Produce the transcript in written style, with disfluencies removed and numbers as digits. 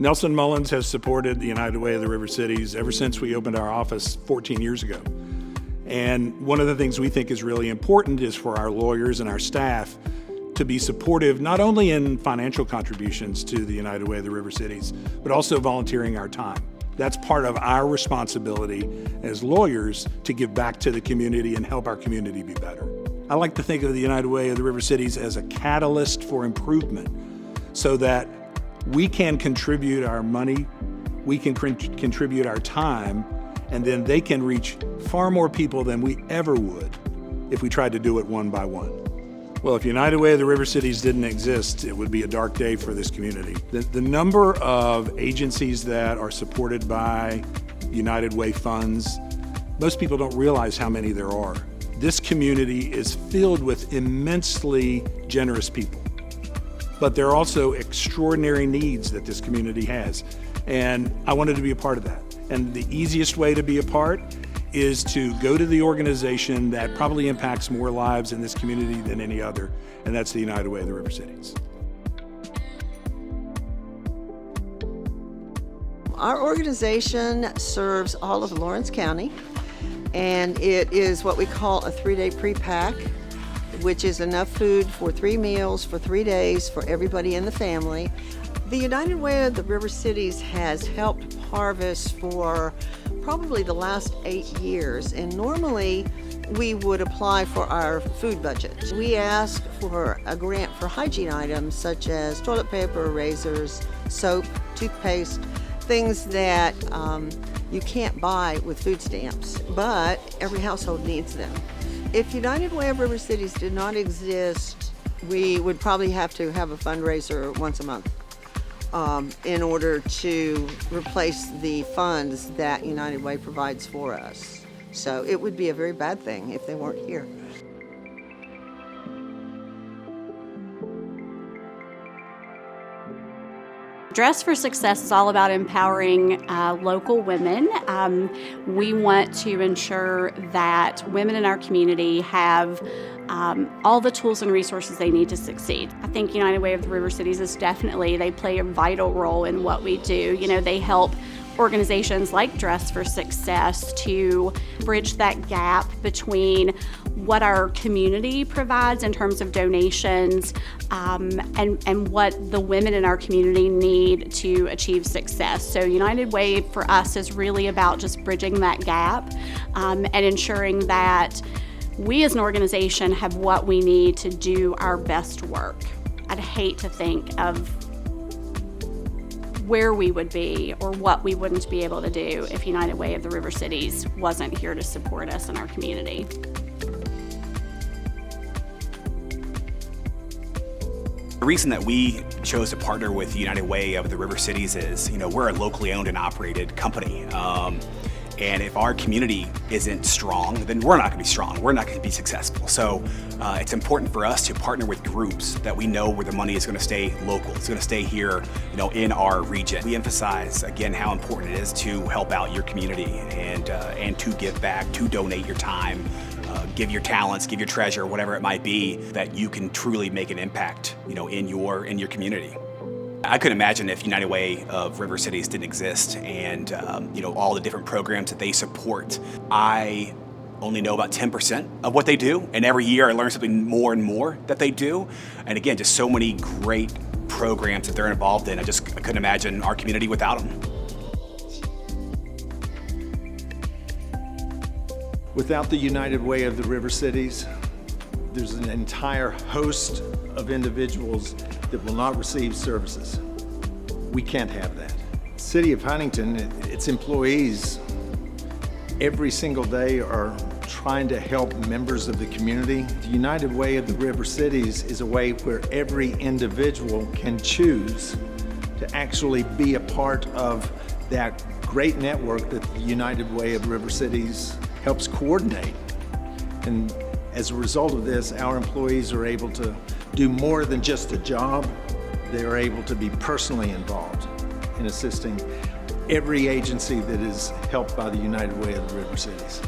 Nelson Mullins has supported the United Way of the River Cities ever since we opened our office 14 years ago. And one of the things we think is really important is for our lawyers and our staff to be supportive, not only in financial contributions to the United Way of the River Cities, but also volunteering our time. That's part of our responsibility as lawyers to give back to the community and help our community be better. I like to think of the United Way of the River Cities as a catalyst for improvement so that we can contribute our money, we can contribute our time, and then they can reach far more people than we ever would if we tried to do it one by one. Well, if United Way of the River Cities didn't exist, it would be a dark day for this community. The number of agencies that are supported by United Way funds, most people don't realize how many there are. This community is filled with immensely generous people, but there are also extraordinary needs that this community has. And I wanted to be a part of that. And the easiest way to be a part is to go to the organization that probably impacts more lives in this community than any other, and that's the United Way of the River Cities. Our organization serves all of Lawrence County, and it is what we call a 3-day pre-pack, which is enough food for 3 meals for 3 days for everybody in the family. The United Way of the River Cities has helped harvest for probably the last 8 years, and normally we would apply for our food budget. We ask for a grant for hygiene items such as toilet paper, razors, soap, toothpaste, things that you can't buy with food stamps, but every household needs them. If United Way of River Cities did not exist, we would probably have to have a fundraiser once a month in order to replace the funds that United Way provides for us. So it would be a very bad thing if they weren't here. Dress for Success is all about empowering local women. We want to ensure that women in our community have all the tools and resources they need to succeed. I think United Way of the River Cities is definitely, they play a vital role in what we do. You know, they help organizations like Dress for Success to bridge that gap between what our community provides in terms of donations and what the women in our community need to achieve success. So United Way for us is really about just bridging that gap and ensuring that we as an organization have what we need to do our best work. I'd hate to think of where we would be or what we wouldn't be able to do if United Way of the River Cities wasn't here to support us in our community. The reason that we chose to partner with United Way of the River Cities is, we're a locally owned and operated company. And if our community isn't strong, then we're not going to be strong. We're not going to be successful. So it's important for us to partner with groups that we know where the money is going to stay local. It's going to stay here, in our region. We emphasize, again, how important it is to help out your community and to give back, to donate your time, give your talents, give your treasure, whatever it might be, that you can truly make an impact, in your community. I couldn't imagine if United Way of River Cities didn't exist and all the different programs that they support. I only know about 10% of what they do, and every year I learn something more and more that they do. And again, just so many great programs that they're involved in. I couldn't imagine our community without them. Without the United Way of the River Cities, there's an entire host of individuals that will not receive services. We can't have that. City of Huntington, its employees, every single day are trying to help members of the community. The United Way of the River Cities is a way where every individual can choose to actually be a part of that great network that the United Way of River Cities helps coordinate. And as a result of this, our employees are able to do more than just a job. They are able to be personally involved in assisting every agency that is helped by the United Way of the River Cities.